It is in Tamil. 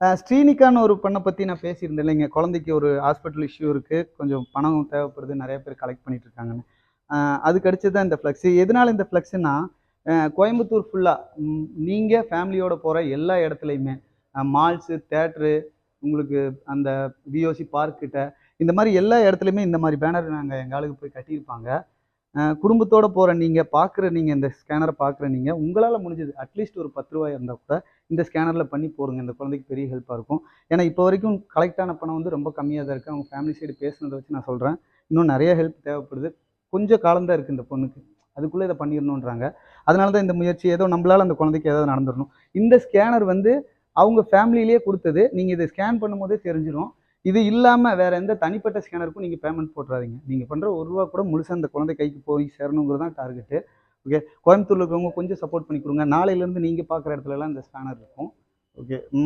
ஸ்ரீனிகான்னு ஒரு பொண்ணை பற்றி நான் பேசியிருந்தேன் இல்லைங்க. குழந்தைக்கு ஒரு ஹாஸ்பிட்டல் இஷ்யூ இருக்குது, கொஞ்சம் பணம் தேவைப்படுது, நிறைய பேர் கலெக்ட் பண்ணிட்டு இருக்காங்கன்னு. அதுக்கு அடுத்து தான் இந்த ஃப்ளெக்ஸு. எதனால இந்த ஃப்ளெக்ஸுன்னா, கோயம்புத்தூர் ஃபுல்லாக நீங்கள் ஃபேமிலியோட போகிற எல்லா இடத்துலையுமே மால்ஸு, தேட்ரு, உங்களுக்கு அந்த விஓசி பார்க் கிட்ட, இந்த மாதிரி எல்லா இடத்துலையுமே இந்த மாதிரி பேனர் நாங்கள் எங்கள் ஆளுக்கு போய் கட்டியிருப்பாங்க. குடும்பத்தோட போற நீங்க பார்க்குற நீங்க இந்த ஸ்கேனர பார்க்குற நீங்க, உங்களால முடிஞ்சது அட்லீஸ்ட் ஒரு ரூ. 10 இருந்தா கூட, இந்த ஸ்கேனர்ல பண்ணி போடுங்க. இந்த குழந்தைக்கு பெரிய ஹெல்ப்பா இருக்கும். ஏன்னா, இப்போ வரைக்கும் கலெக்ட் ஆன பணம் வந்து ரொம்ப கம்மியா தான் இருக்கு. அவங்க ஃபேமிலி சைடு பேசுனத வச்சு நான் சொல்றேன். இன்னும் நெறைய ஹெல்ப் தேவைப்படுது. கொஞ்சம் காலம் தான் இருக்கு இந்த பொண்ணுக்கு. அதுக்குள்ள இத பண்ணிரணுன்றாங்க. அதனால தான் இந்த முயற்சி. ஏதோ நம்பளால அந்த குழந்தைக்கு ஏதாவது நடந்துரணும். இந்த ஸ்கேனர் வந்து அவங்க ஃபேமிலியிலேயே குடுத்தது. நீங்க இத ஸ்கேன் பண்ணும்போதே தெரிஞ்சிரும். இது இல்லாம வேற எந்த தனிப்பட்ட ஸ்கேனருக்கும் நீங்க பேமெண்ட் போட்டுறாதீங்க. நீங்க பண்ற ரூ. 1 கூட முழுசா அந்த குழந்தை கைக்கு போய் சேரணுங்கிறது தான் டார்கெட்டு. ஓகே. கோயம்புத்தூர்ல இருக்கிறவங்க கொஞ்சம் சப்போர்ட் பண்ணி குடுங்க. நாளையிலேருந்து நீங்க பார்க்குற இடத்துலலாம் இந்த ஸ்கேனர் இருக்கும். ஓகே.